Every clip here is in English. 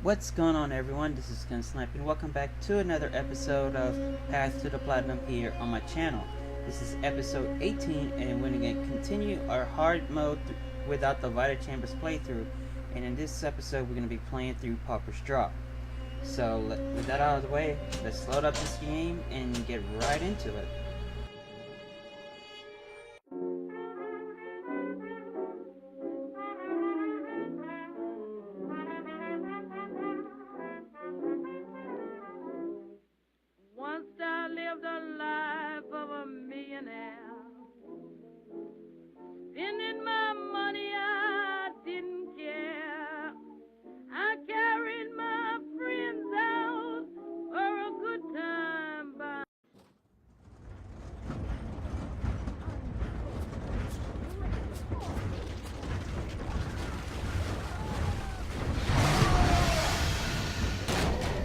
What's going on, everyone? This is Gunsnipe, and welcome back to another episode of Path to the Platinum here on my channel. This is episode 18, and we're going to continue our hard mode without the Vita Chambers playthrough. And in this episode, we're going to be playing through Pauper's Drop. So, with that out of the way, let's load up this game and get right into it. Once I lived a life of a millionaire, spending my money I didn't care. I carried my friends out for a good time, but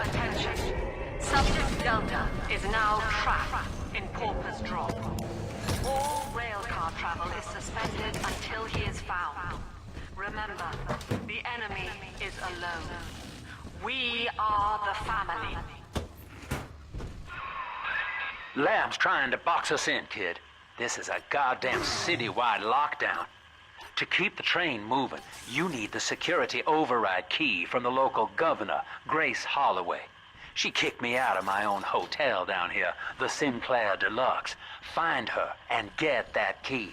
Attention. Subject Delta is now trapped in Pauper's Drop. All railcar travel is suspended until he is found. Remember, the enemy is alone. We are the family. Lab's trying to box us in, kid. This is a goddamn citywide lockdown. To keep the train moving, you need the security override key from the local governor, Grace Holloway. She kicked me out of my own hotel down here, the Sinclair Deluxe. Find her and get that key.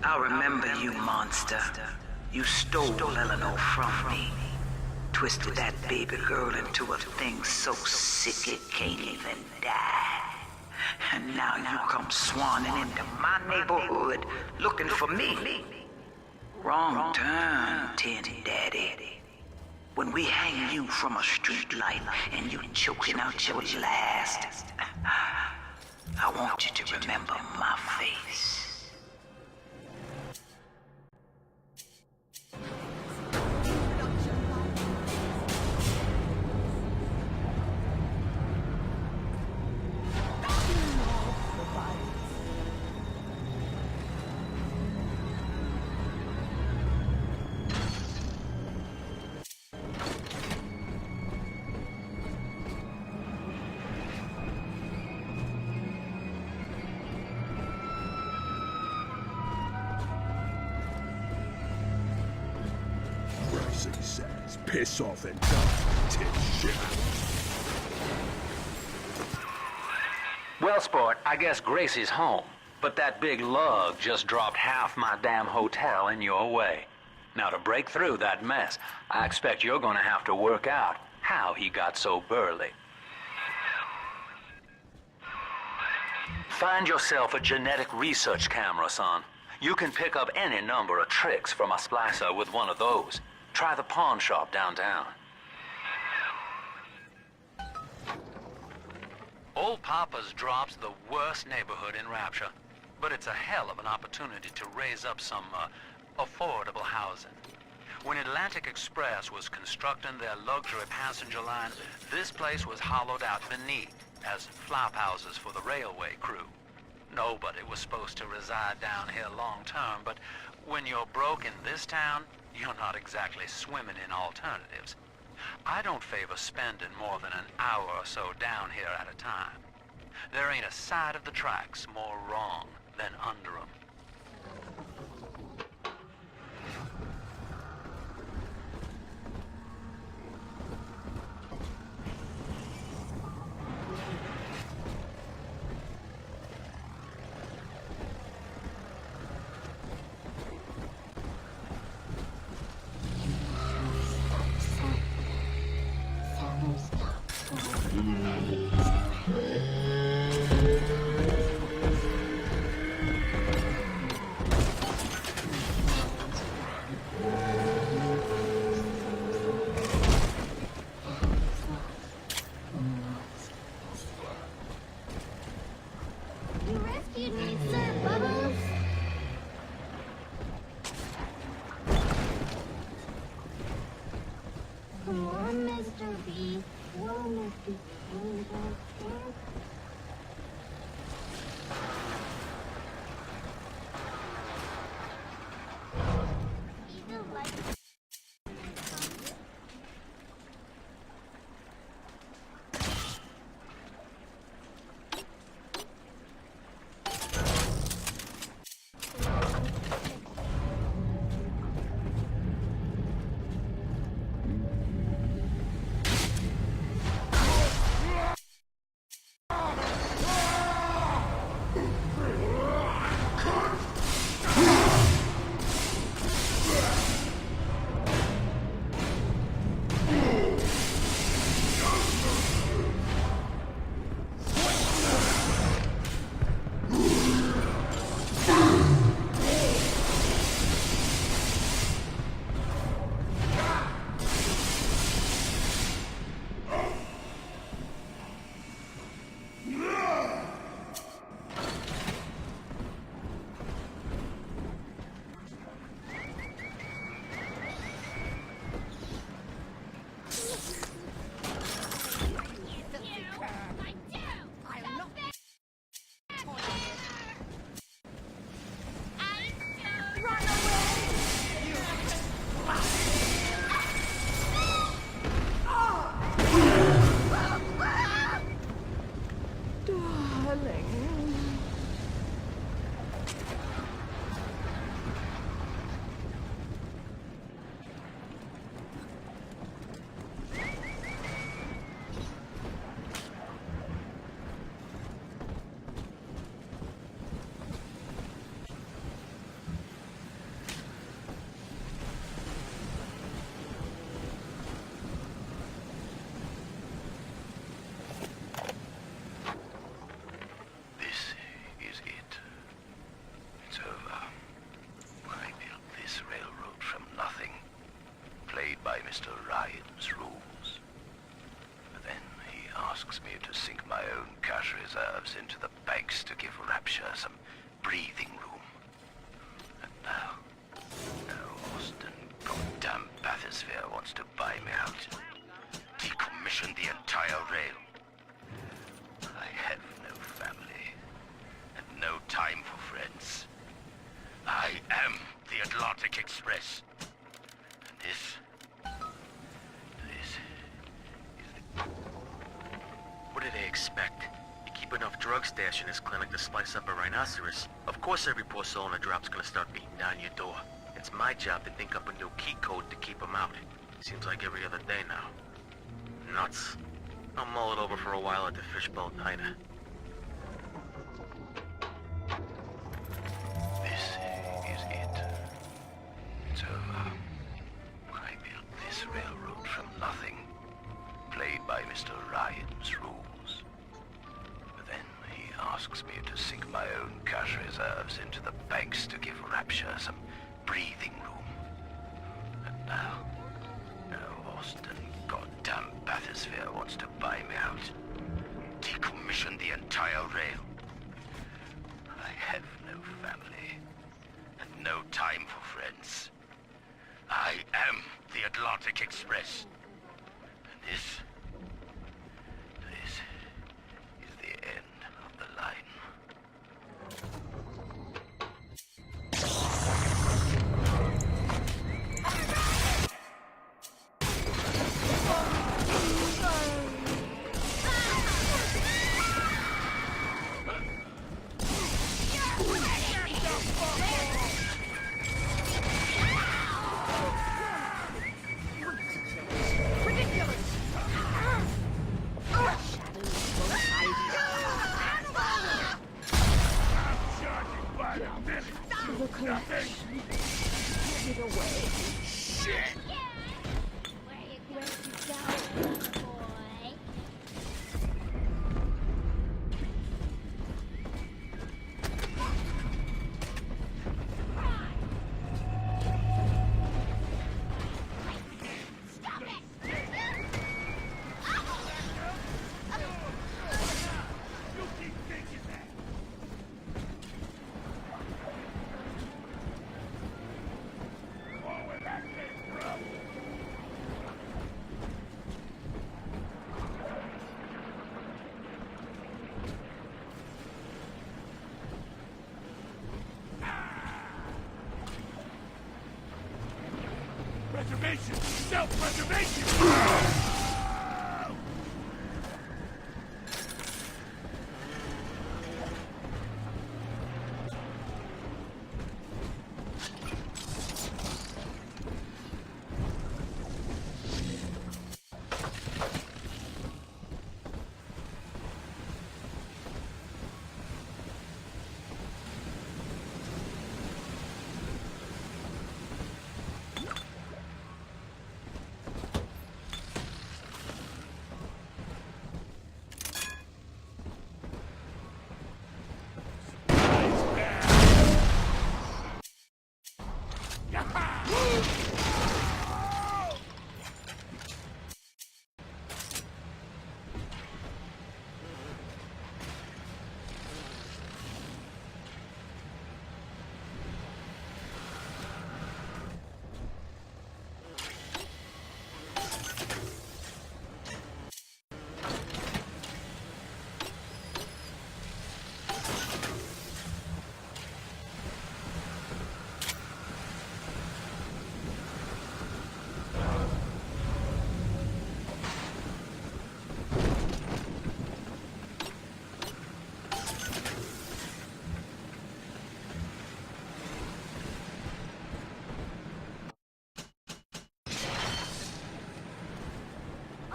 I remember you, monster. You stole Eleanor from me. Twisted that baby girl into a thing so sick it can't even die. And now you come swanning into my neighborhood looking for me. Wrong turn, Tin Daddy. When we hang you from a street light and you choking out your last, I want you to remember my face. Says, piss off and die, tin shit. Well, sport, I guess Gracie's home. But that big lug just dropped half my damn hotel in your way. Now, to break through that mess, I expect you're gonna have to work out how he got so burly. Find yourself a genetic research camera, son. You can pick up any number of tricks from a splicer with one of those. Try the pawn shop downtown. Old Pauper's Drop's the worst neighborhood in Rapture, but it's a hell of an opportunity to raise up some affordable housing. When Atlantic Express was constructing their luxury passenger line, this place was hollowed out beneath as flop houses for the railway crew. Nobody was supposed to reside down here long term, but when you're broke in this town, you're not exactly swimming in alternatives. I don't favor spending more than an hour or so down here at a time. There ain't a side of the tracks more wrong than under 'em. You rescued me, Sir Bubbles. Come on, Mr. B. Won't it be wonderful? He's a light. Mr. Ryan's rules. But then he asks me to sink my own cash reserves into the banks to give Rapture some breathing room. And now Austin, goddamn bathysphere wants to buy me out. Decommission the entire rail. I have no family, and no time for friends. I am the Atlantic Express. And this is the... What do they expect? You keep enough drug stash in this clinic to slice up a rhinoceros. Of course every poor soul in the drop's gonna start beating down your door. It's my job to think up a new key code to keep them out. Seems like every other day now. Nuts. I'll mull it over for a while at the Fishbowl Diner. This is it. It's over. I built this railroad from nothing. Played by Mr. Ryan's rules. But then he asks me to sink my own cash reserves into the banks to give Rapture some breathing room. And now Austin, goddamn bathysphere wants to buy me out. Decommission the entire rail. I have no family, and no time for friends. I am Pacific Express. And this is the end of the line. Preservation! Self-preservation!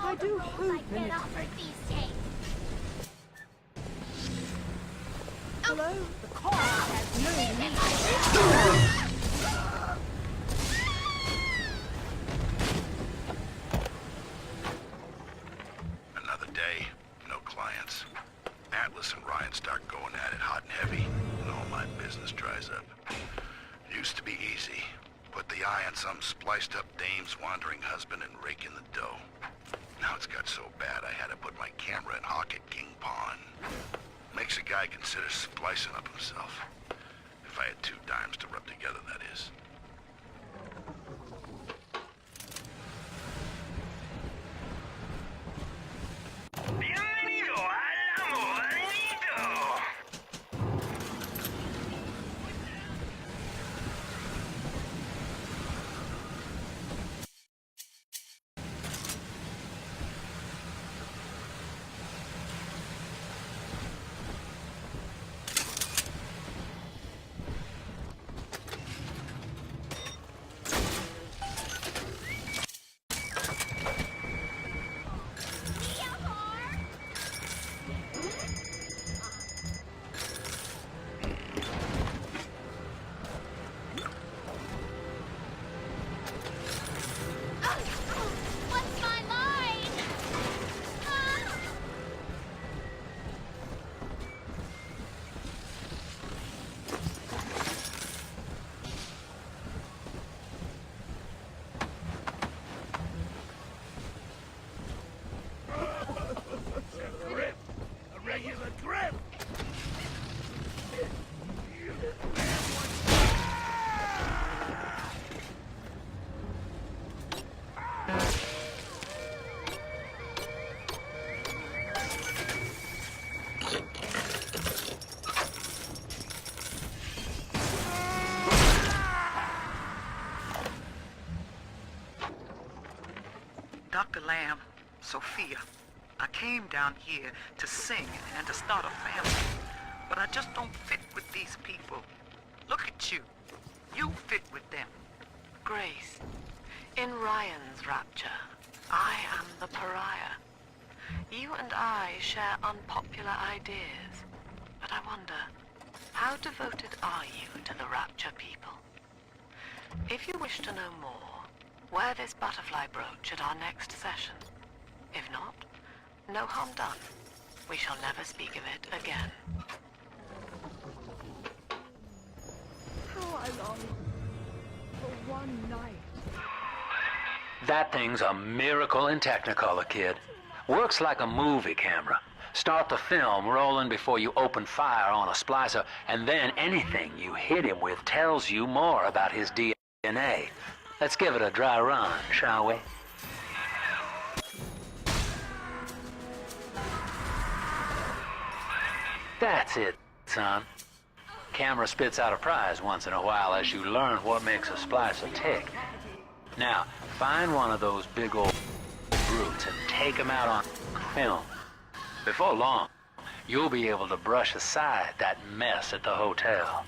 I do hope get off with these days. Hello? The car has no need. Another day, no clients. Atlas and Ryan start going at it hot and heavy, and all my business dries up. Used to be easy. Put the eye on some spliced-up dame's wandering husband and rake in the dough. Now it's got so bad I had to put my camera and hawk at King Pawn. Makes a guy consider splicing up himself. If I had 2 dimes to rub together, that is. Bienvenido al amor. Sophia. I came down here to sing and to start a family, but I just don't fit with these people. Look at you. You fit with them. Grace, in Ryan's rapture, I am the pariah. You and I share unpopular ideas, but I wonder, how devoted are you to the rapture people? If you wish to know more, wear this butterfly brooch at our next session. If not, no harm done. We shall never speak of it again. How I long for one night. That thing's a miracle in Technicolor, kid. Works like a movie camera. Start the film rolling before you open fire on a splicer, and then anything you hit him with tells you more about his DNA. Let's give it a dry run, shall we? That's it, son. Camera spits out a prize once in a while as you learn what makes a splicer tick. Now, find one of those big old brutes and take him out on film. Before long, you'll be able to brush aside that mess at the hotel.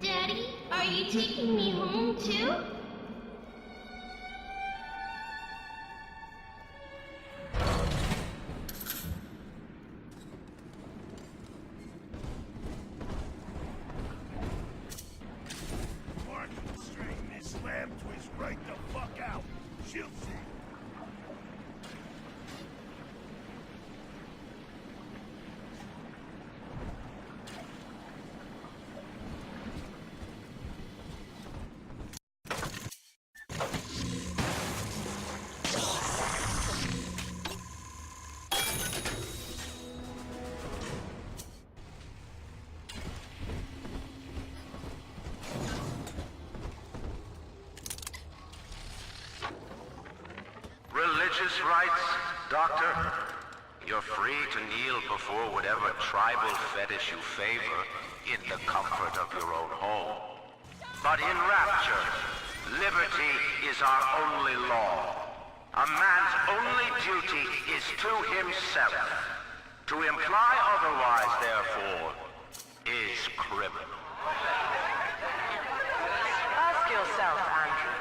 Daddy, are you taking me home too? Mark straighten this lamb twist right the fuck out. She'll see. Religious rites, Doctor? You're free to kneel before whatever tribal fetish you favor in the comfort of your own home. But in Rapture, liberty is our only law. A man's only duty is to himself. To imply otherwise, therefore, is criminal. Ask yourself, Andrew,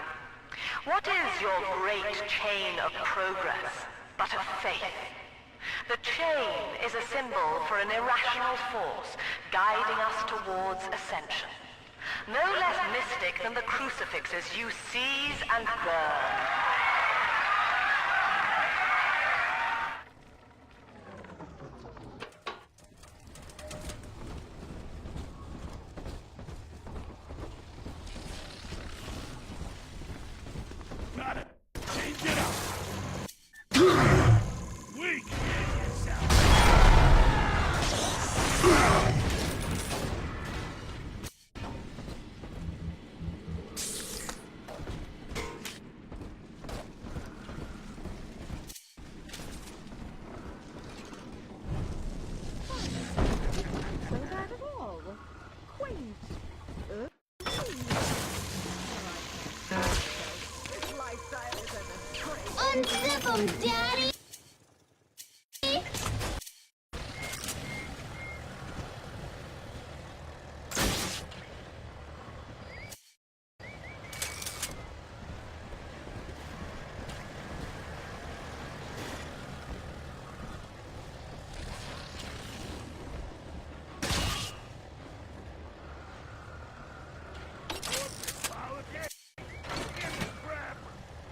what is your great chain of progress but of faith? The chain is a symbol for an irrational force guiding us towards ascension. No less mystic than the crucifixes you seize and burn. Gotta change it up. Weak. 'em, Daddy!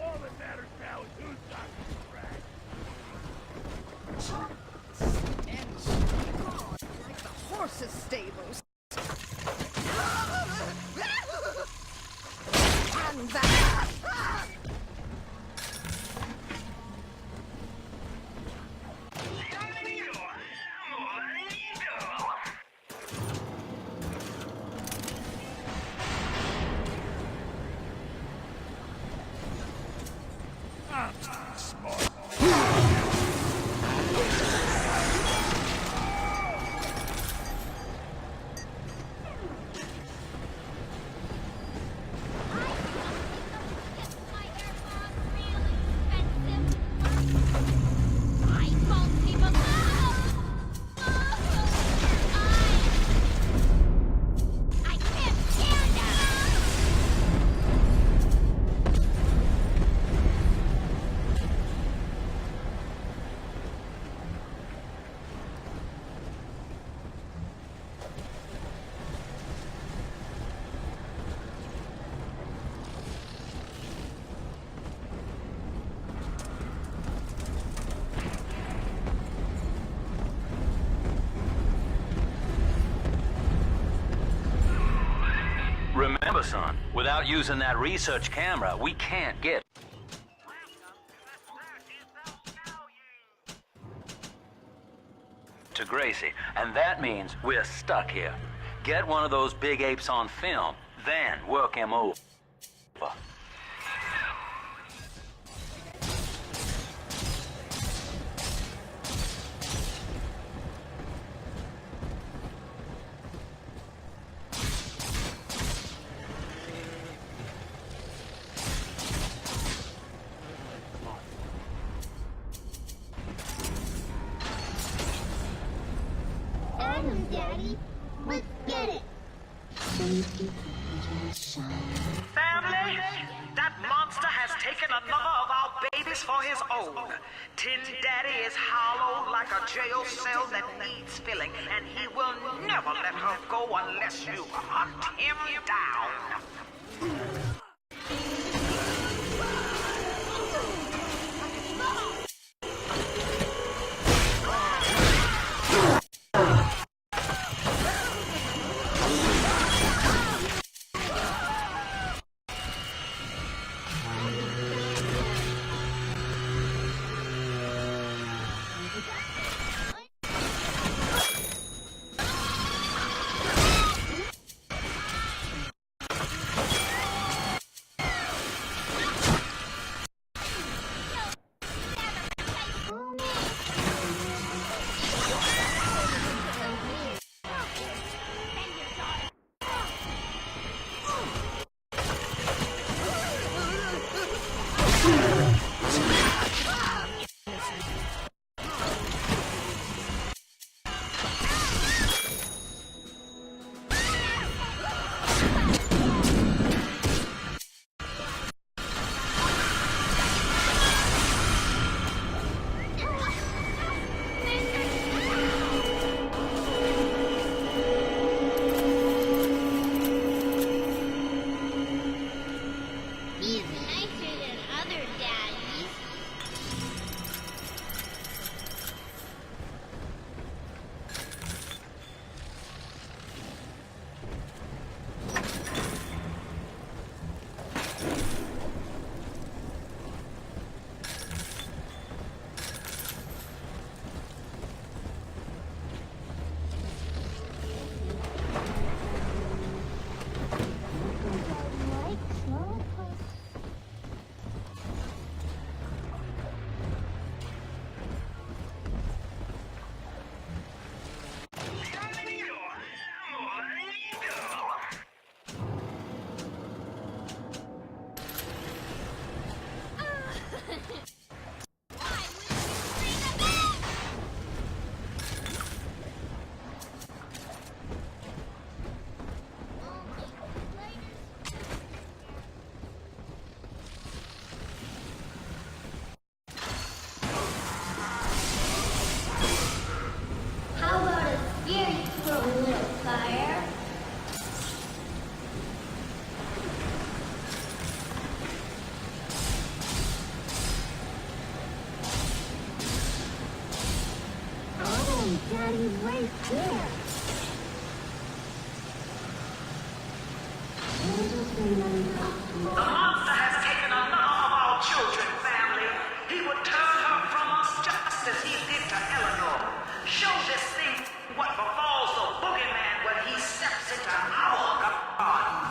All that matters now is who's got the crack. Like the horses' stables. And that. Remember, son, without using that research camera, we can't get to Gracie, and that means we're stuck here. Get one of those big apes on film, then work him over. Adam, Daddy. Let's get it. Family, that monster has taken another of our babies for his own. Tin Daddy is hollow like a jail cell that needs filling, and he will never let her go unless you hunt him down. Daddy's right here. The monster has taken another of our children, family. He would turn her from us just as he did to Eleanor. Show this thing what befalls the boogeyman when he steps into our garden.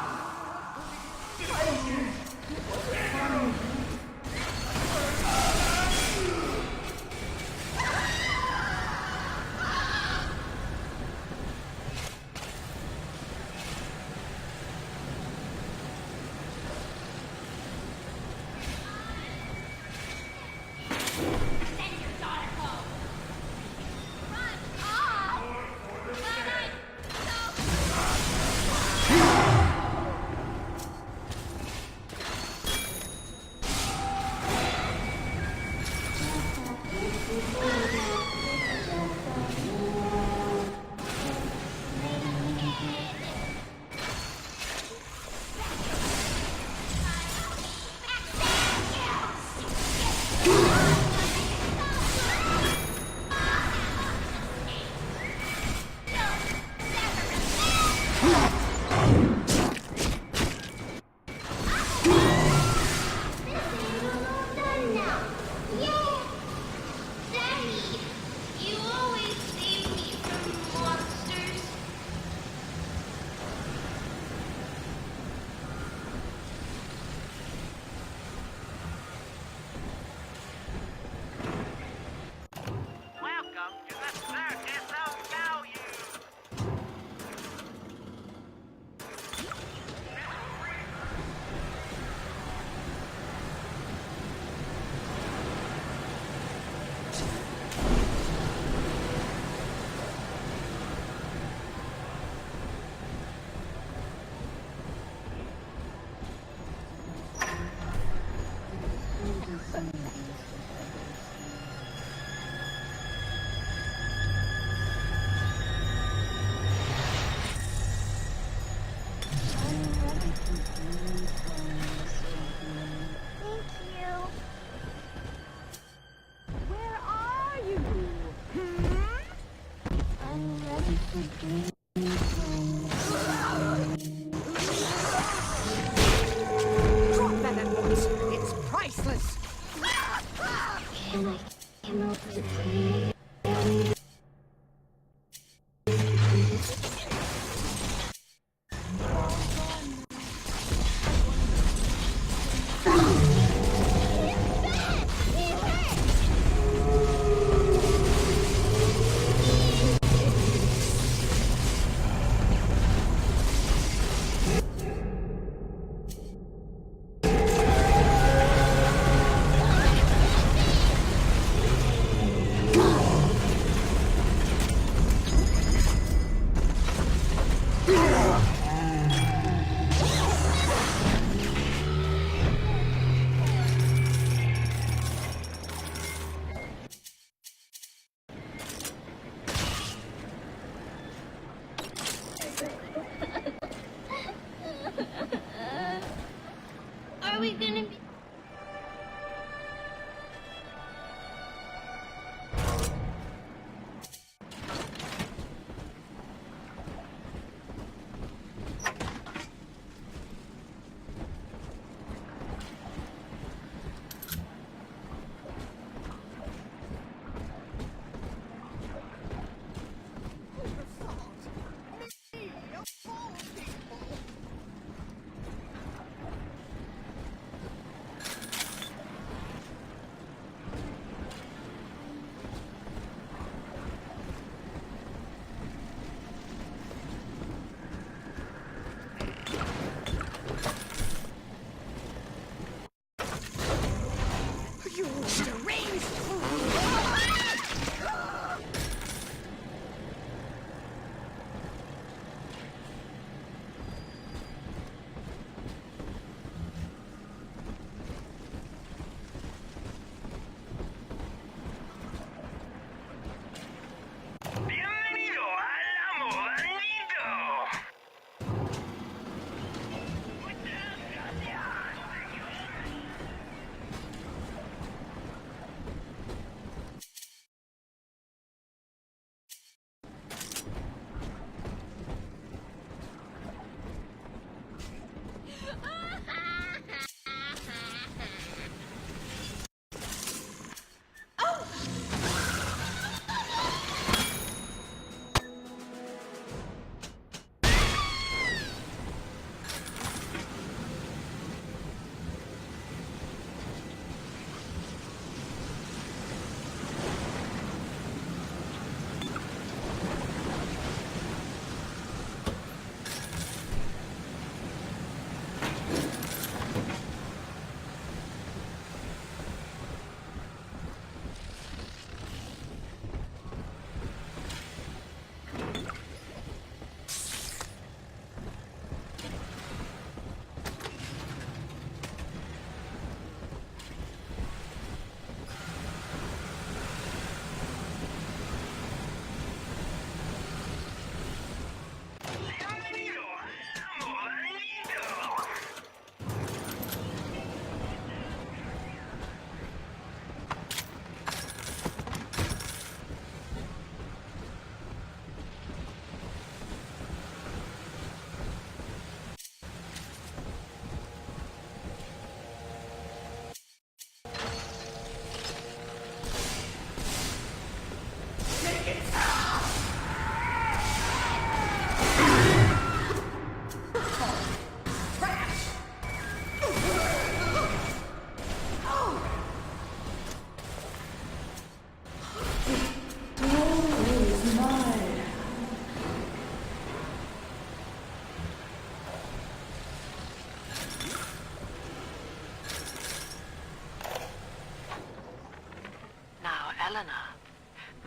Drop that at once. It's priceless.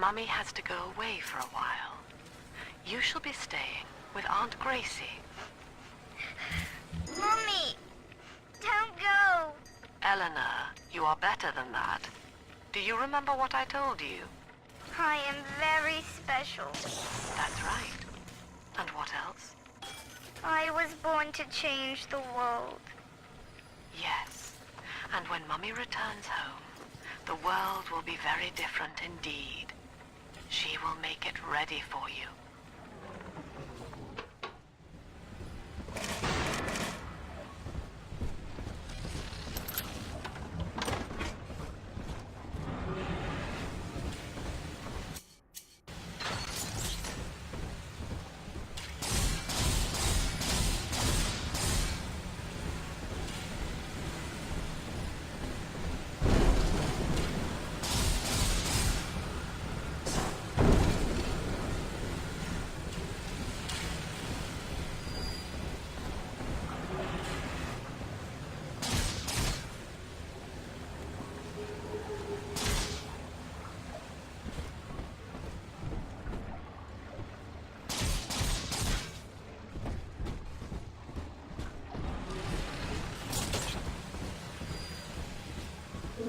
Mommy has to go away for a while. You shall be staying with Aunt Gracie. Mommy, don't go. Eleanor, you are better than that. Do you remember what I told you? I am very special. That's right. And what else? I was born to change the world. Yes. And when Mummy returns home, the world will be very different indeed. She will make it ready for you.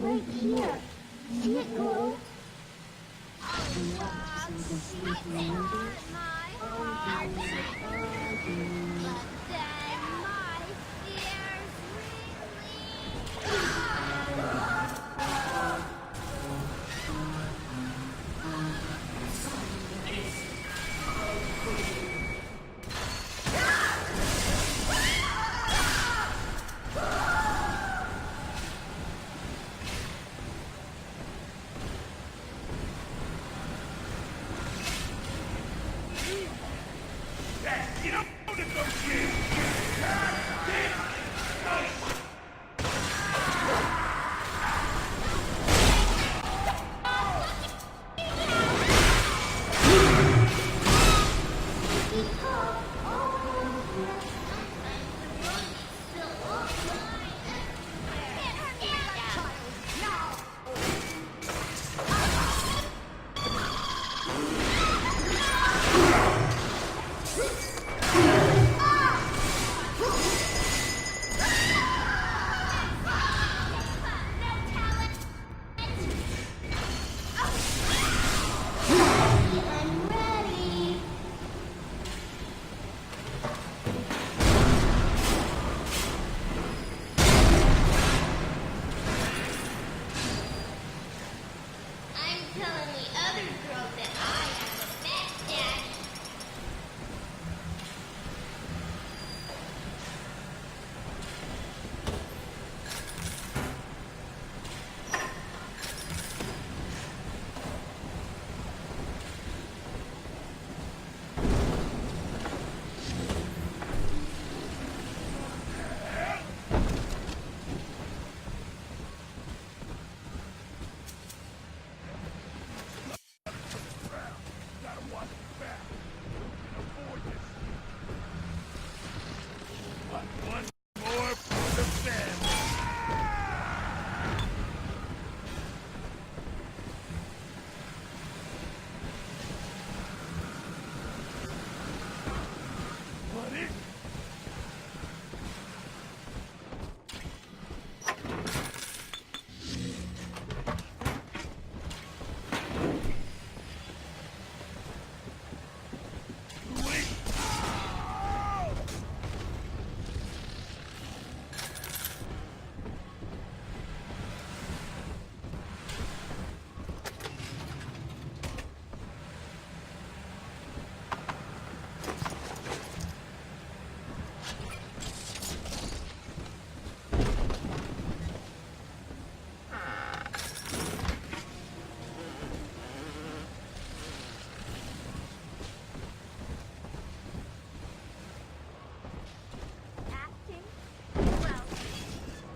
Right here. See it glow?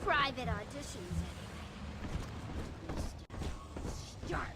Private auditions, anyway. Start.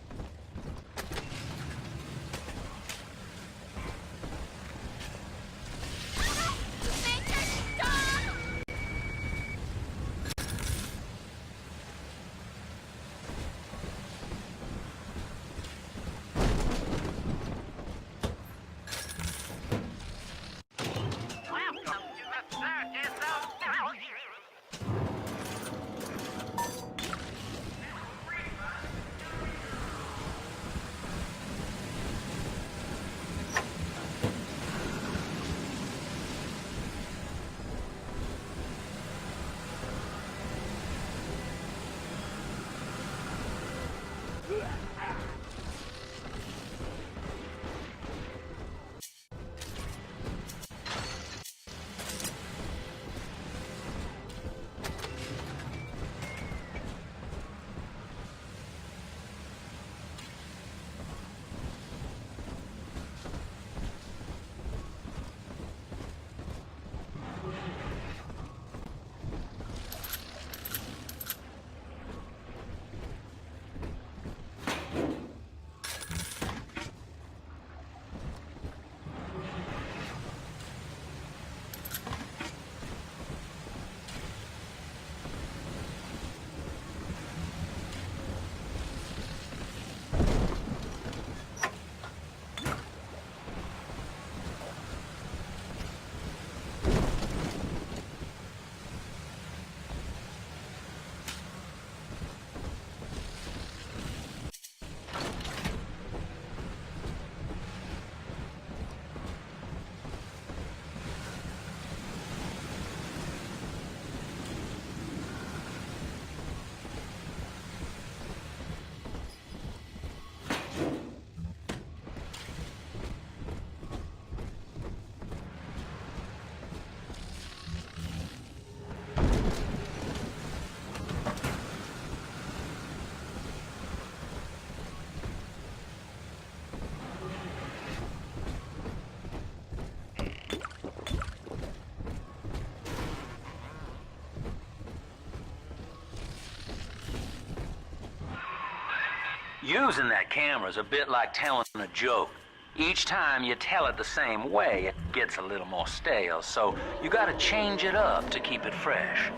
Using that camera's a bit like telling a joke. Each time you tell it the same way, it gets a little more stale, so you gotta change it up to keep it fresh.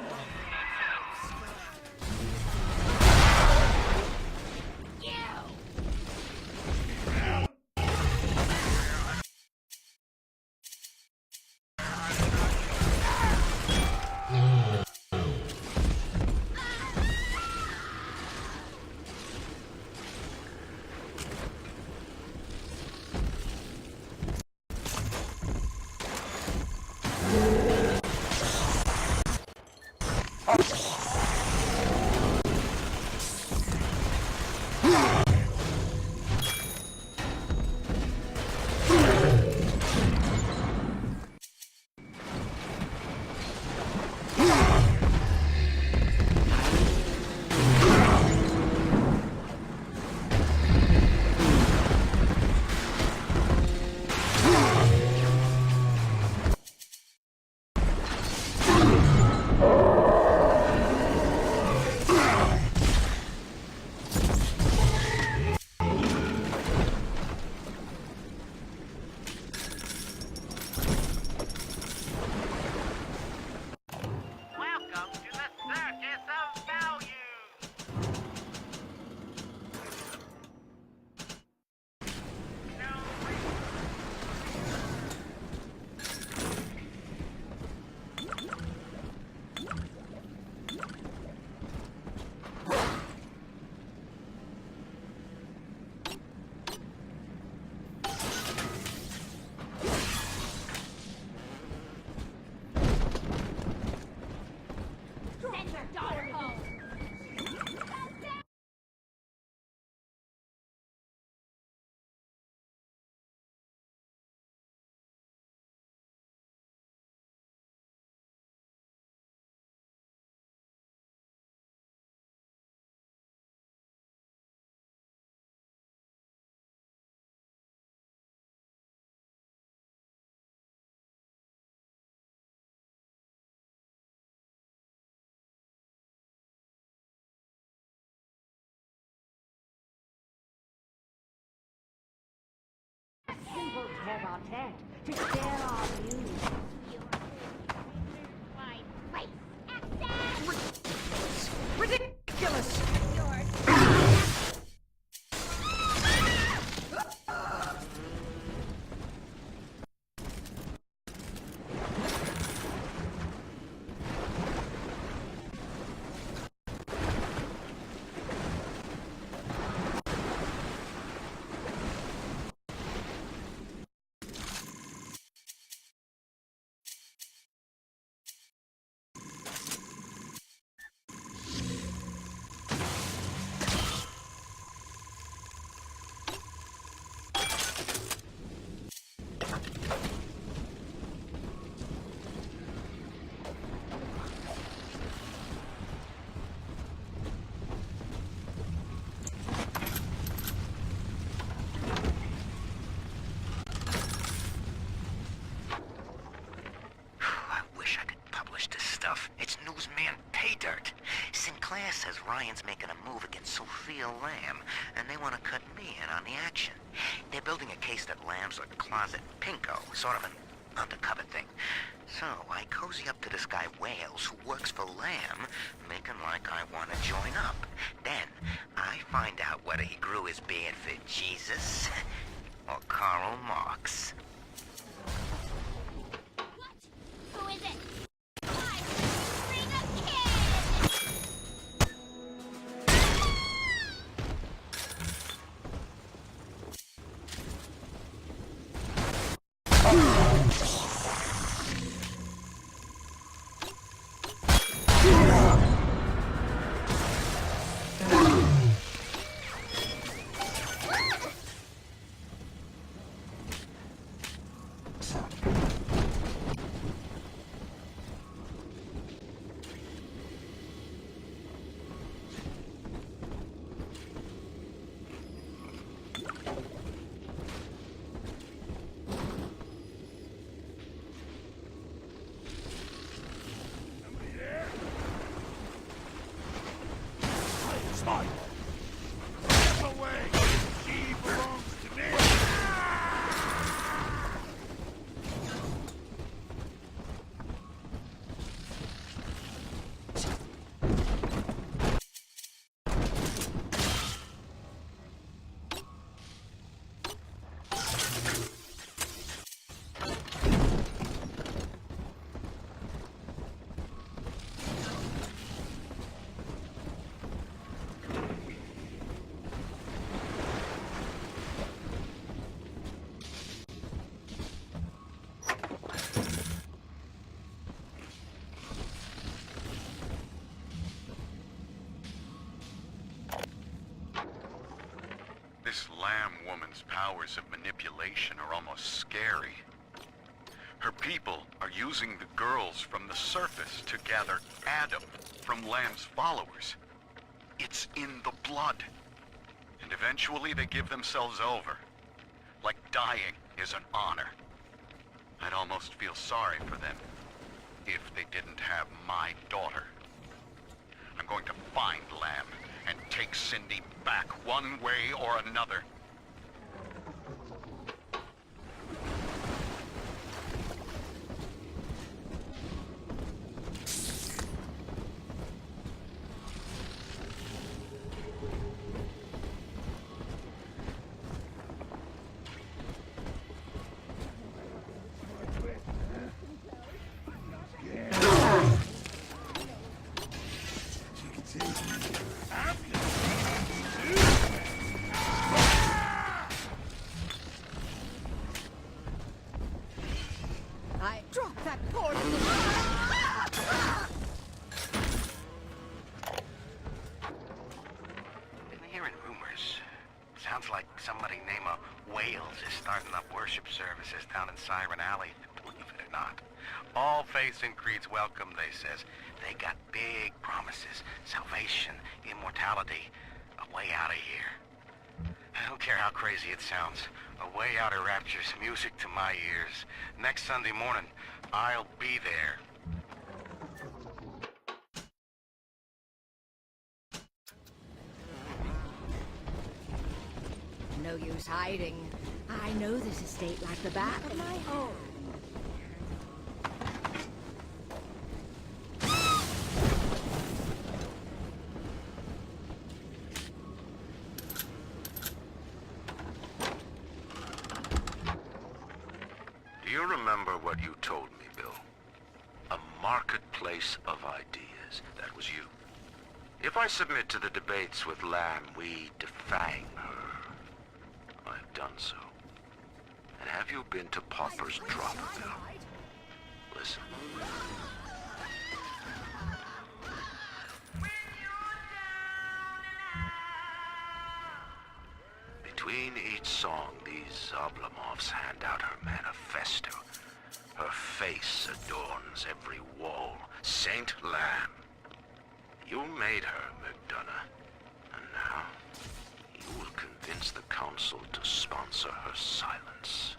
Simple tete-a-tete to share our views. Ridiculous! It's newsman pay dirt. Sinclair says Ryan's making a move against Sophia Lamb, and they want to cut me in on the action. They're building a case that Lamb's a closet pinko, sort of an undercover thing. So I cozy up to this guy Wales, who works for Lamb, making like I want to join up. Then I find out whether he grew his beard for Jesus or Karl Marx. Who is it? woman's powers of manipulation are almost scary. Her people are using the girls from the surface to gather Adam from Lamb's followers. It's in the blood. And eventually they give themselves over. Like dying is an honor. I'd almost feel sorry for them if they didn't have my daughter. I'm going to find Lamb and take Cindy back one way or another. Drop that poor Been hearing rumors. Sounds like somebody named Wales is starting up worship services down in Siren Alley. Believe it or not. All faiths and creeds welcome, they says. They got big promises. Salvation, immortality, a way out of here. I don't care how crazy it sounds. A way out of rapture's music to my ears. Next Sunday morning, I'll be there. No use hiding. I know this estate like the back of my hand. Do you remember what you told me, Bill? A marketplace of ideas. That was you. If I submit to the debates with Lamb, we defang her. I've done so. And have you been to Pauper's drop, Bill? Listen. Between each song, these Oblomovs hand out her manifesto. Her face adorns every wall. Saint Lamb. You made her, McDonough. And now, you will convince the council to sponsor her silence.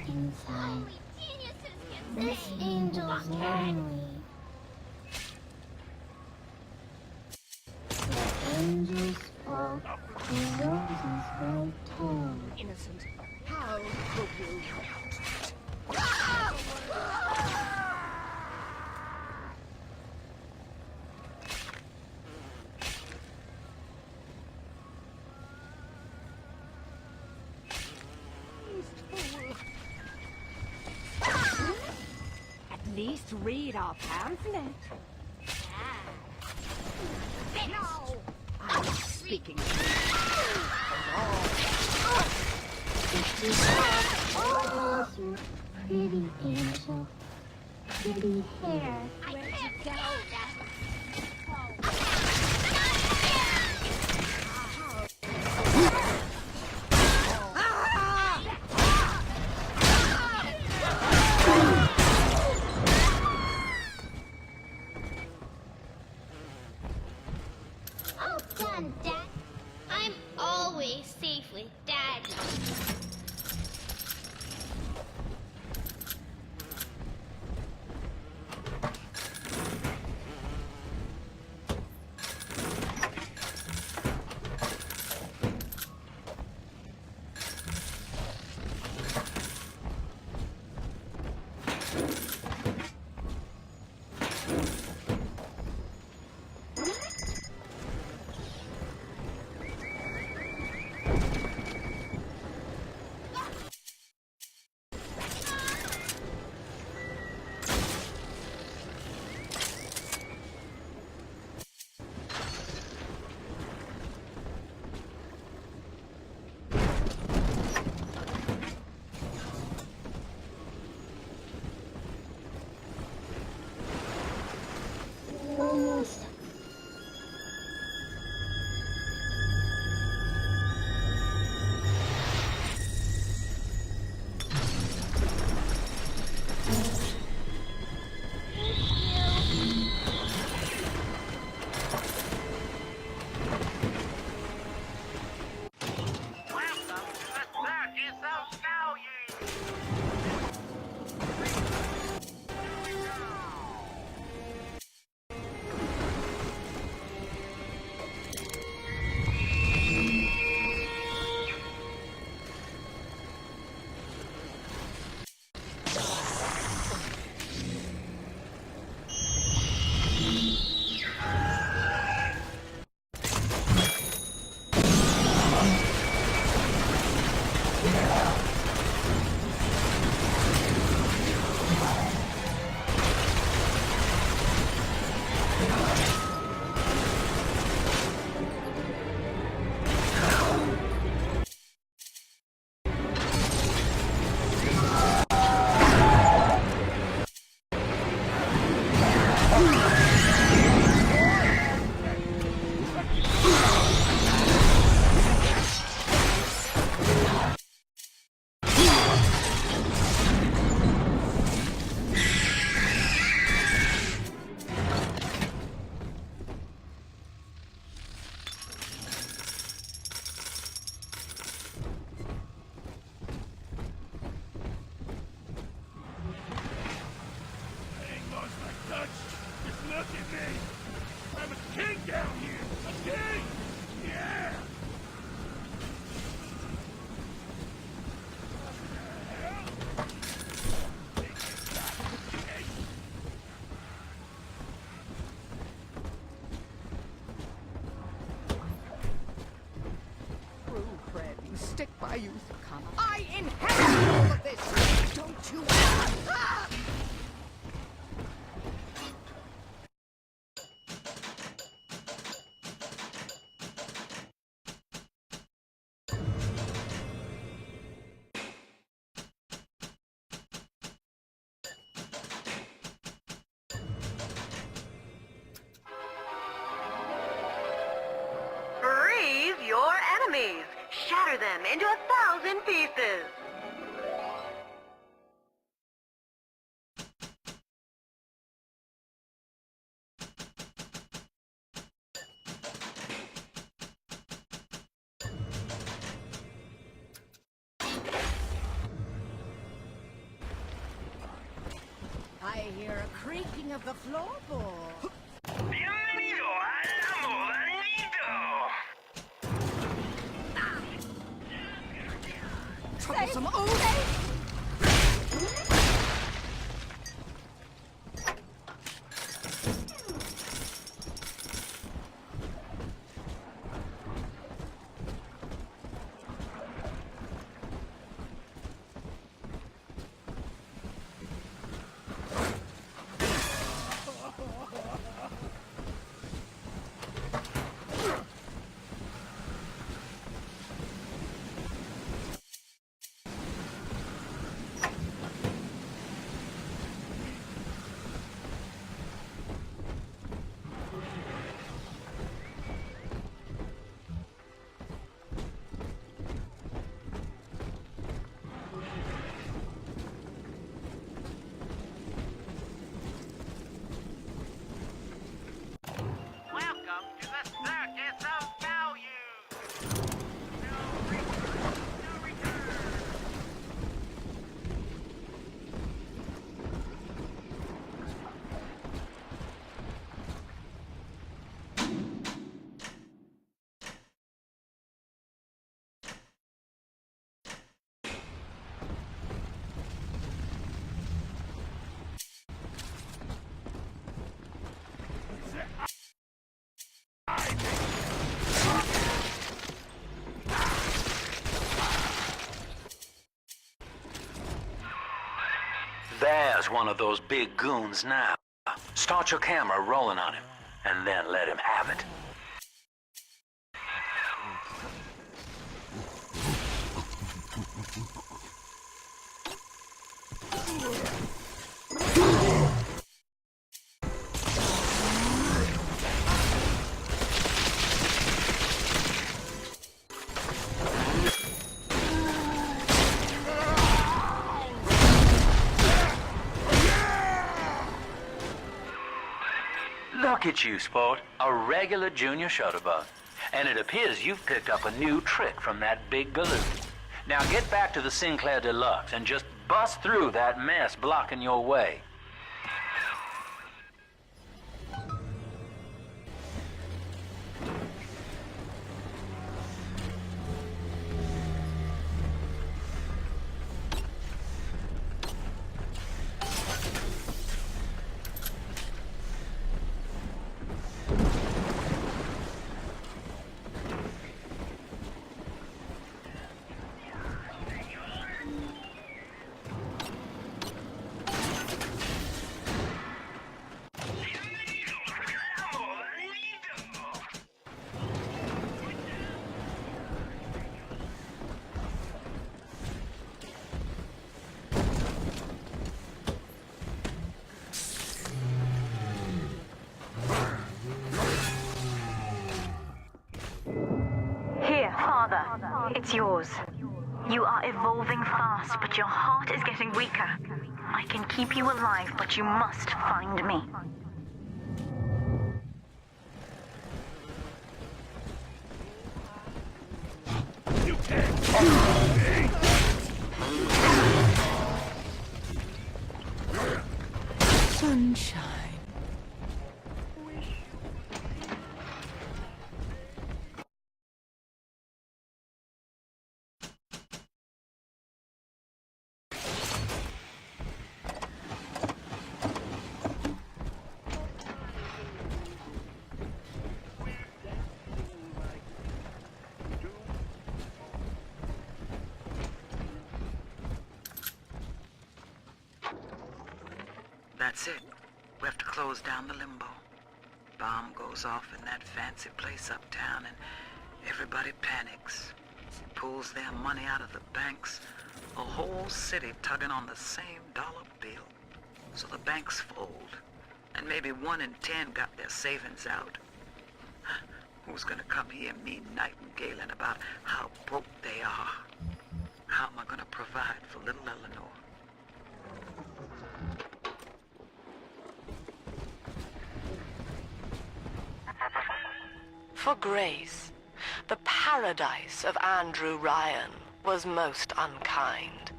Inside. This angel's lonely. The angels spoke, the roses were told. Innocent. How could you? At least read our pamphlet. No! I'm speaking to Closer, pretty angel, pretty hair. Where'd you go? Oh, done, Dad. I'm always safe with Daddy. I used to come. I inherited all of this! Don't you ever... Ah! Freeze your enemies! Shatter them into 1,000 pieces! I hear a creaking of the floorboard. Bienvenido al amo Vanido! Troublesome old. Welcome to the Circus of Value! No return! There's one of those big goons now. Start your camera rolling on him, and then let him have it. Look at you, sport. A regular junior shutterbug. And it appears you've picked up a new trick from that big galoot. Now get back to the Sinclair Deluxe and just bust through that mess blocking your way. It's yours. You are evolving fast, but your heart is getting weaker. I can keep you alive, but you must find me. You can't stop me! Sunshine. That's it. We have to close down the limbo. Bomb goes off in that fancy place uptown and everybody panics. Pulls their money out of the banks. A whole city tugging on the same dollar bill. So the banks fold. And maybe 1 in 10 got their savings out. Who's gonna come here me nightingaling about how broke they are? How am I gonna provide for little Eleanor? For Grace, the paradise of Andrew Ryan was most unkind.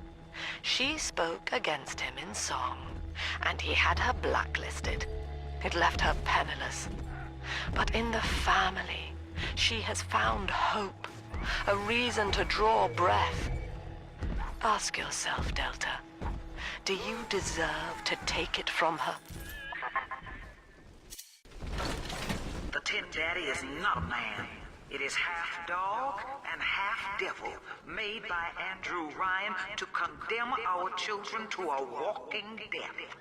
She spoke against him in song, and he had her blacklisted. It left her penniless. But in the family, she has found hope, a reason to draw breath. Ask yourself, Delta, do you deserve to take it from her? The Tin Daddy is not a man. It is half dog and half devil, made by Andrew Ryan to condemn our children to a walking death.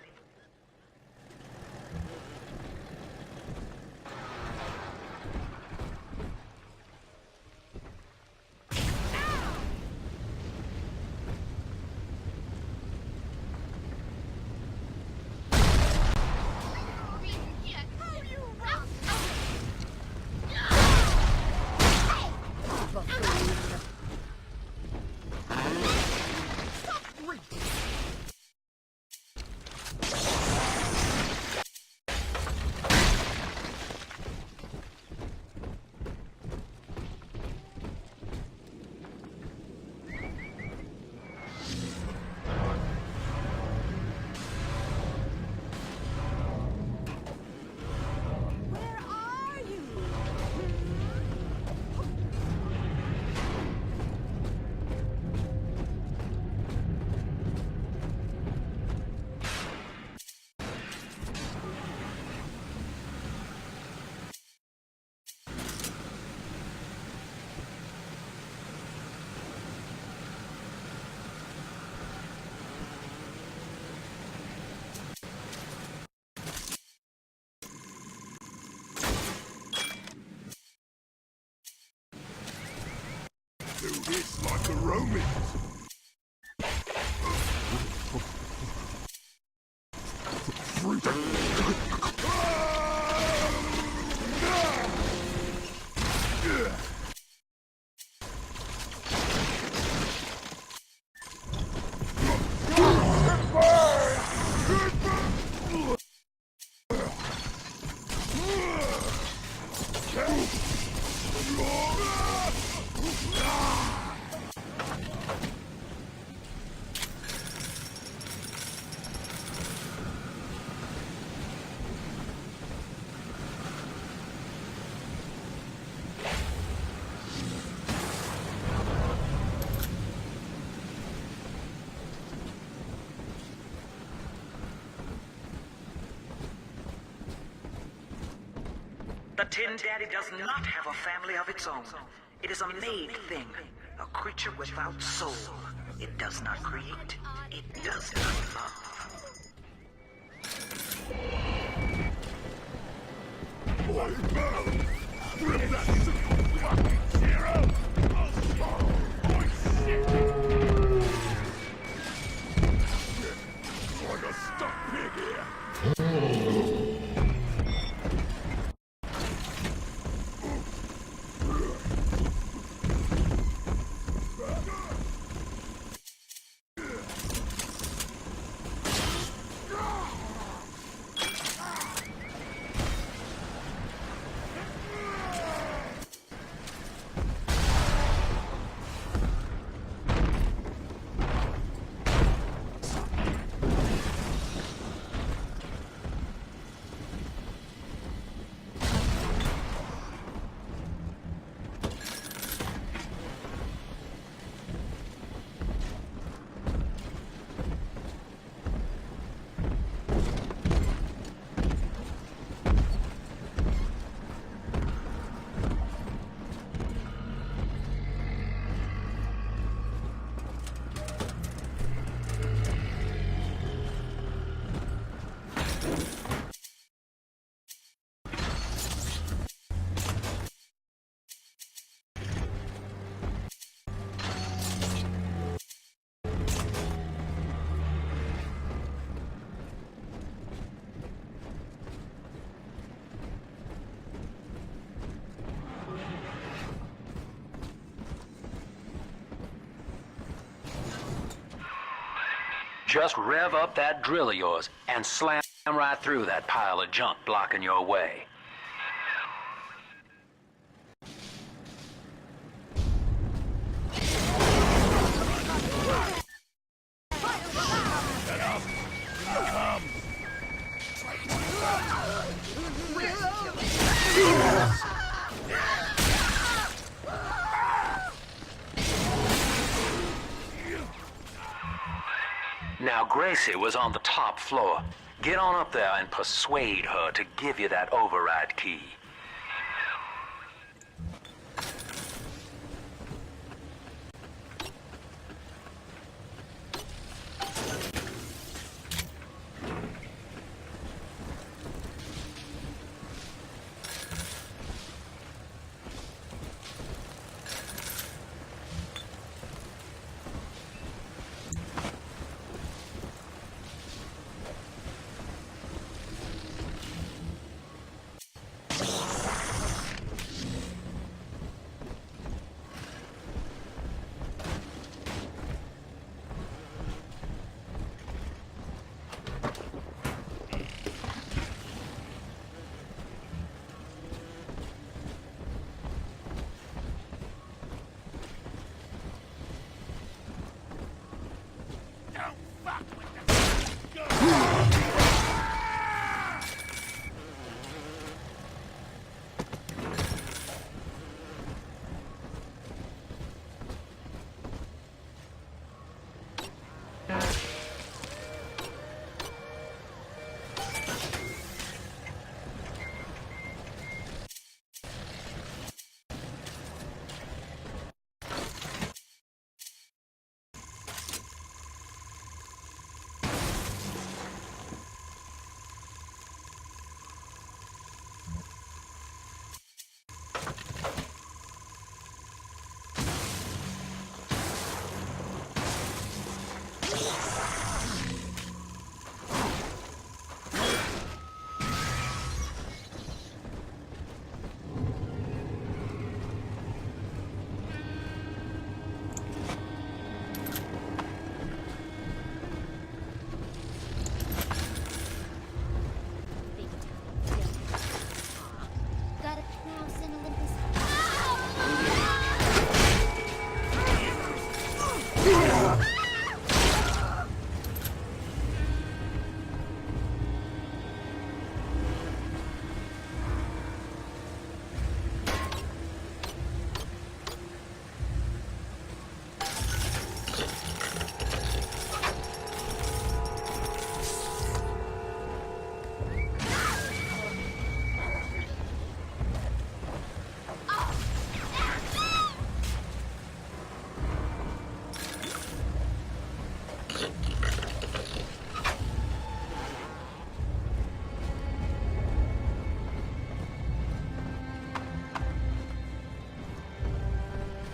Do this like the Romans. The Tin Daddy does not have a family of its own. It is a made thing, a creature without soul. It does not create. It does not love. Boy, no! Rip that fucking zero! I'll swallow my shit! Like a stuck pig here! Just rev up that drill of yours and slam right through that pile of junk blocking your way. Now, Gracie was on the top floor. Get on up there and persuade her to give you that override key.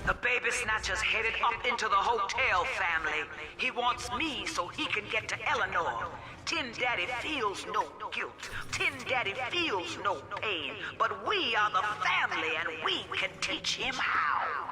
The baby snatcher's headed up into the hotel, family. He wants me so he can get to Eleanor. Tin Daddy feels no guilt. Tin Daddy feels no pain. But we are the family and we can teach him how.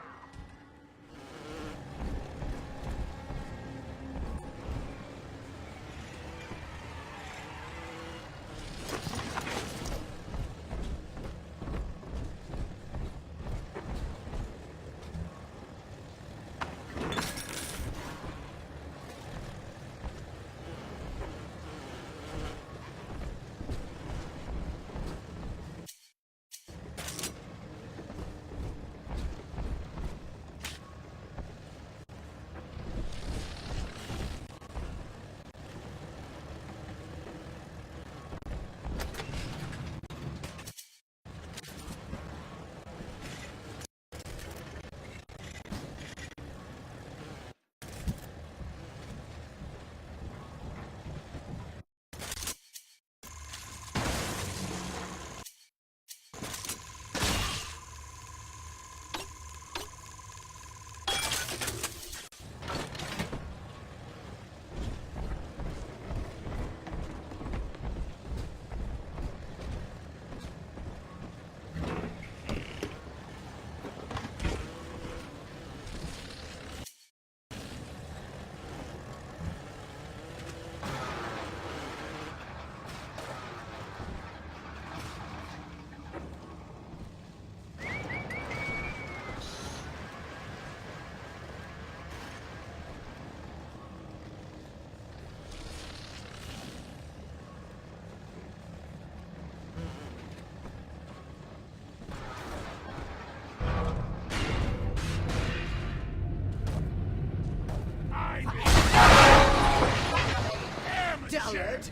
dullard.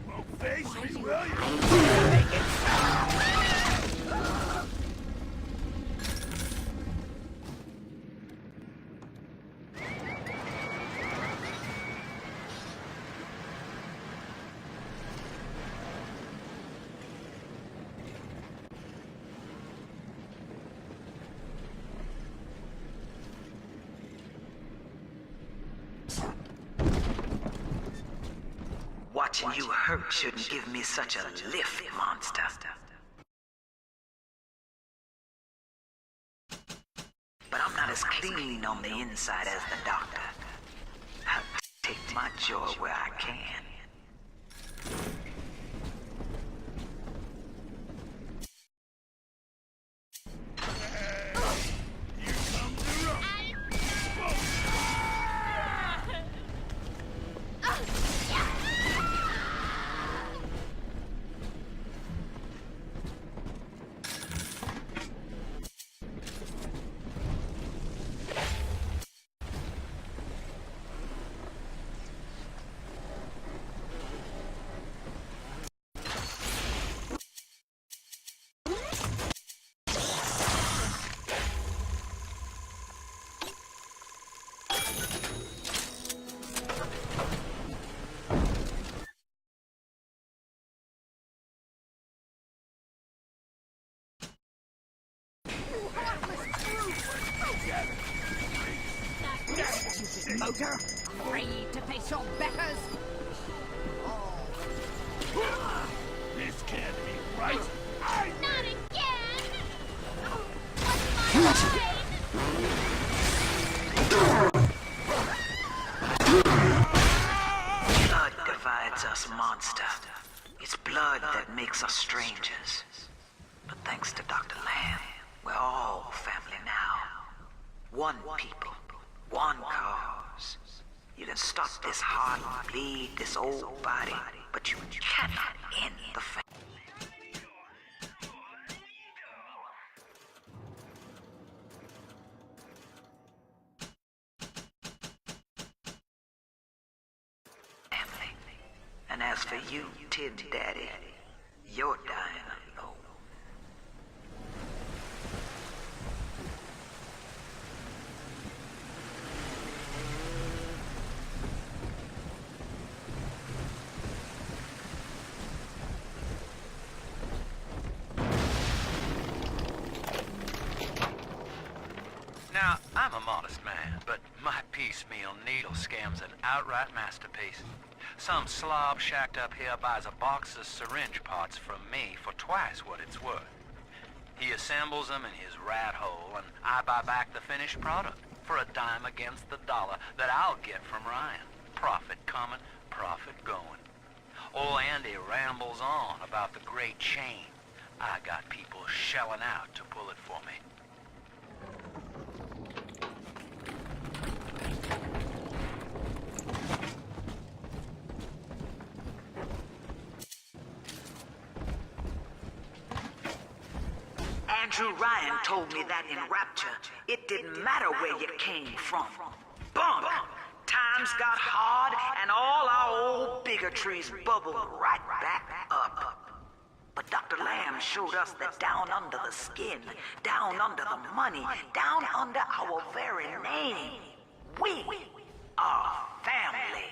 Well, face me, will you? Watching you hurt shouldn't give me such a lift, monster. But I'm not as clean on the inside as the doctor. I'll take my joy where I can. Motor, afraid to face your betters. This can't be right. Not again! What's my Blood divides us, monster. It's blood that makes us strangers. But thanks to Dr. Lamb, we're all family now. One people, one cause. You can stop this heart bleed, this old body, but you cannot end the family. And as for you, Tin Daddy, you're dying alone. Now, I'm a modest man, but my piecemeal needle scam's an outright masterpiece. Some slob shacked up here buys a box of syringe parts from me for twice what it's worth. He assembles them in his rat hole, and I buy back the finished product for a dime against the dollar that I'll get from Ryan. Profit coming, profit going. Old Andy rambles on about the great chain. I got people shelling out to pull it for me. Andrew Ryan told me that in Rapture, it didn't matter where you came from. Bump! Times got hard and all our old bigotries bubbled right back up. But Dr. Lamb showed us that down under the skin, down under the money, down under our very name, we are family.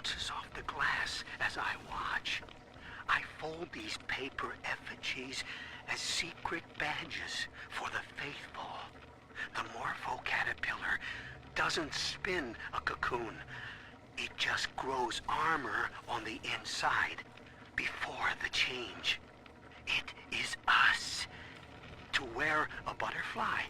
bounces off the glass as I watch. I fold these paper effigies as secret badges for the faithful. The morpho caterpillar doesn't spin a cocoon. It just grows armor on the inside before the change. It is us. To wear a butterfly.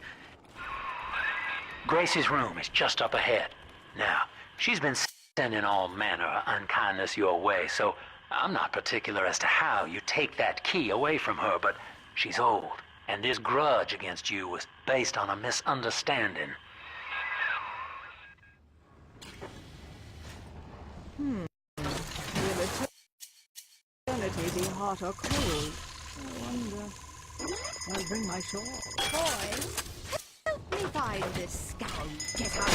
Gracie's room is just up ahead. Now, she's been sending all manner of unkindness your way, so I'm not particular as to how you take that key away from her, but she's old, and this grudge against you was based on a misunderstanding. Will eternity be hot or cold? I wonder. I'll bring my shawl. Boys, help me find this scout. Get out.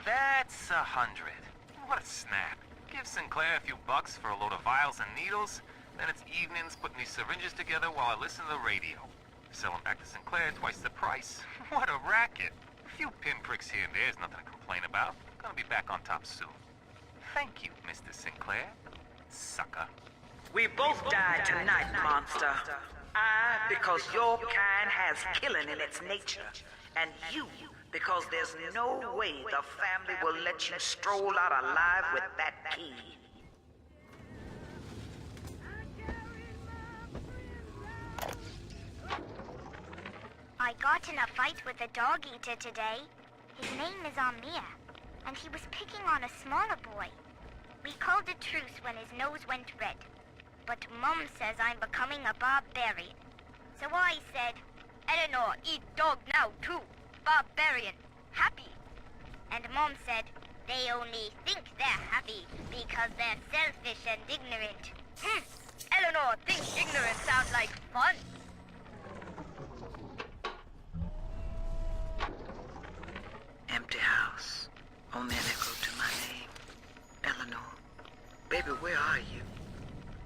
That's 100. What a snap. Give Sinclair a few bucks for a load of vials and needles, then it's evenings putting these syringes together while I listen to the radio. Sell them back to Sinclair twice the price. What a racket. A few pinpricks here and there is nothing to complain about. Gonna be back on top soon. Thank you, Mr. Sinclair. Sucker. We both died tonight, monster. I, because your kind has killing in its nature. And you, because there's no way the family will let you stroll out alive with that key. I got in a fight with a dog-eater today. His name is Amir, and he was picking on a smaller boy. We called a truce when his nose went red. But Mum says I'm becoming a barbarian. So I said, Eleanor, eat dog now too. Barbarian. Happy. And Mom said, they only think they're happy because they're selfish and ignorant. Eleanor thinks ignorant sounds like fun. Empty house. Only an echo to my name. Eleanor. Baby, where are you?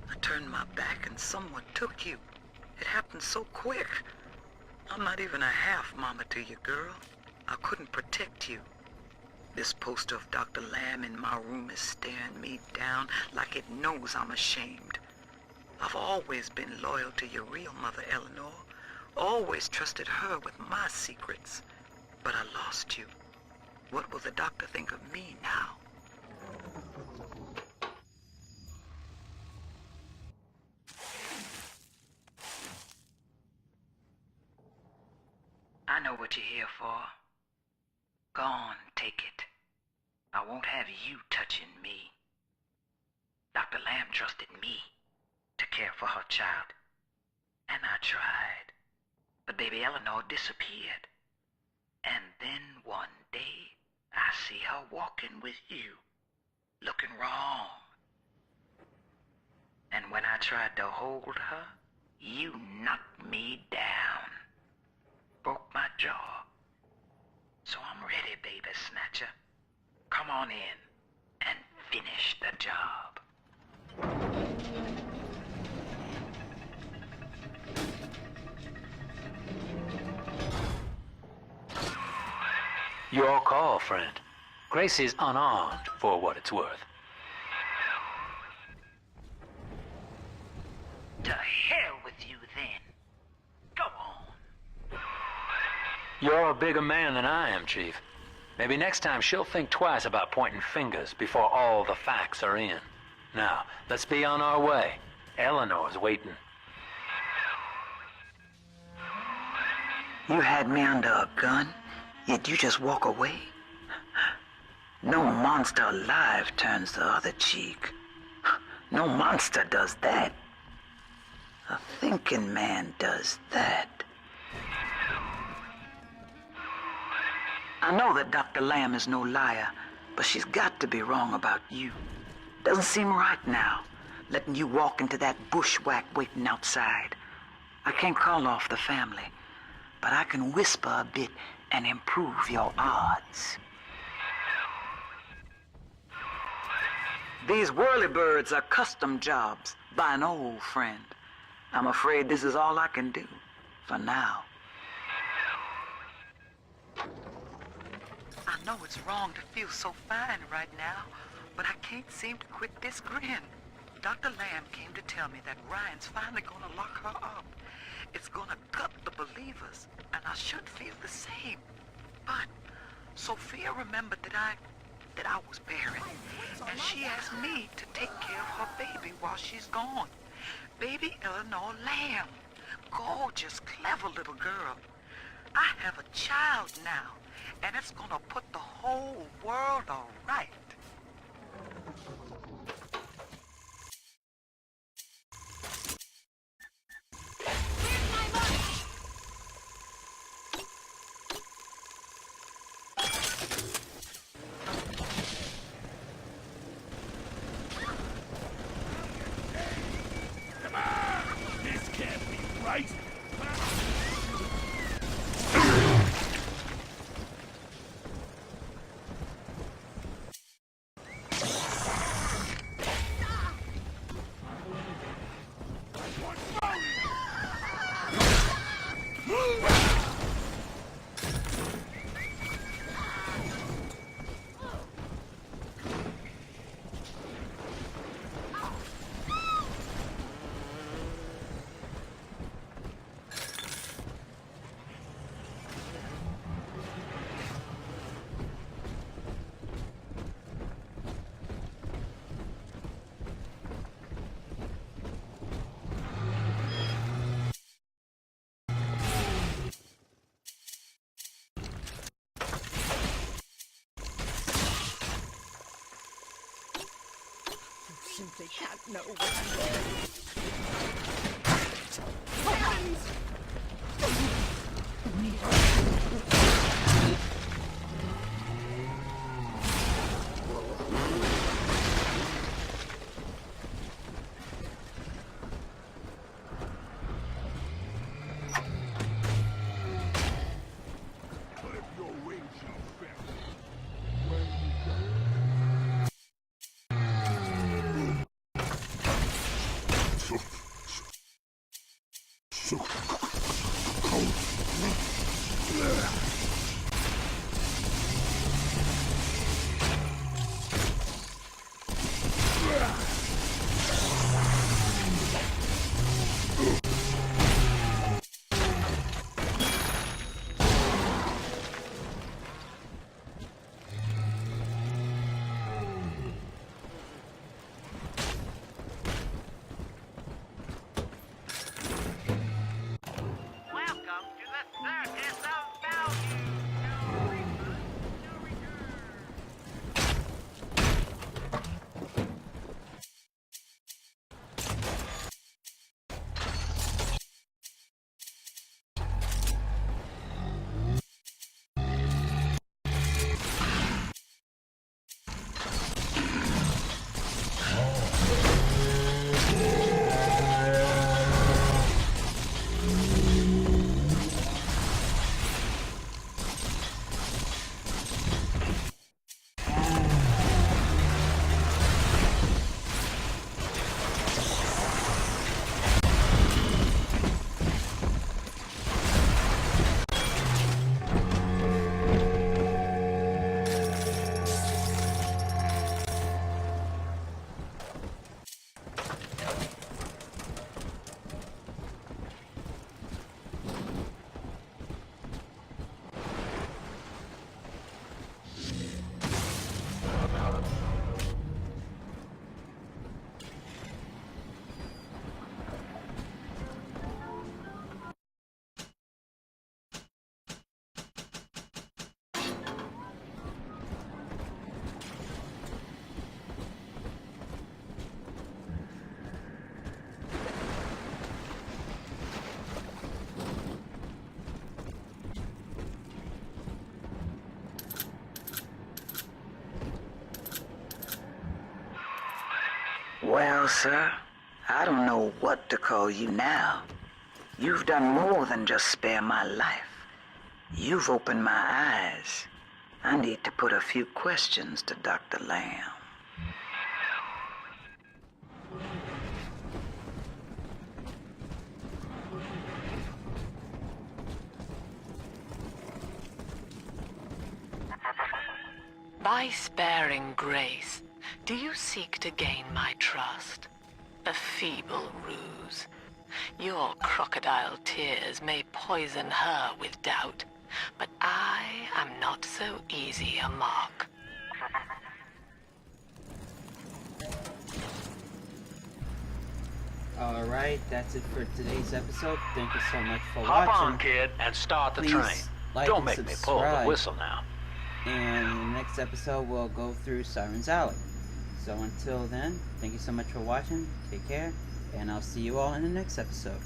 I turned my back and someone took you. It happened so quick. I'm not even a half mama to you, girl. I couldn't protect you. This poster of Dr. Lamb in my room is staring me down like it knows I'm ashamed. I've always been loyal to your real mother, Eleanor. Always trusted her with my secrets. But I lost you. What will the doctor think of me now? I know what you're here for. Go on, take it. I won't have you touching me. Dr. Lamb trusted me to care for her child. And I tried. But baby Eleanor disappeared. And then one day, I see her walking with you, looking wrong. And when I tried to hold her, you knocked me down. Broke my jaw. So I'm ready, baby snatcher. Come on in and finish the job. Your call, friend. Gracie's unarmed, for what it's worth. To hell with you then. Go on. You're a bigger man than I am, Chief. Maybe next time she'll think twice about pointing fingers before all the facts are in. Now, let's be on our way. Eleanor's waiting. You had me under a gun, yet you just walk away? No monster alive turns the other cheek. No monster does that. A thinking man does that. I know that Dr. Lamb is no liar, but she's got to be wrong about you. Doesn't seem right now, letting you walk into that bushwhack waiting outside. I can't call off the family. but I can whisper a bit and improve your odds. These whirlybirds are custom jobs by an old friend. I'm afraid this is all I can do for now. I know it's wrong to feel so fine right now, but I can't seem to quit this grin. Dr. Lamb came to tell me that Ryan's finally gonna lock her up. It's gonna gut the believers, and I should feel the same. But Sophia remembered that I was barren, and she asked me to take care of her baby while she's gone. Baby Eleanor Lamb. Gorgeous, clever little girl. I have a child now, and it's gonna put the whole world all right. Come on! This can't be right! Simply can't know what I'm doing. Clip your wings, you fat. So cold. Welcome to the Circus of Value. Well, sir, I don't know what to call you now. You've done more than just spare my life. You've opened my eyes. I need to put a few questions to Dr. Lamb. By sparing grace, do you seek to gain my trust? A feeble ruse. Your crocodile tears may poison her with doubt, but I am not so easy a mark. Alright, that's it for today's episode. Thank you so much for Hop watching. on, kid, and start the Please train. like Don't and make me pull the subscribe. whistle now. And in the next episode, we'll go through Siren's Alley. So until then, thank you so much for watching. Take care, and I'll see you all in the next episode.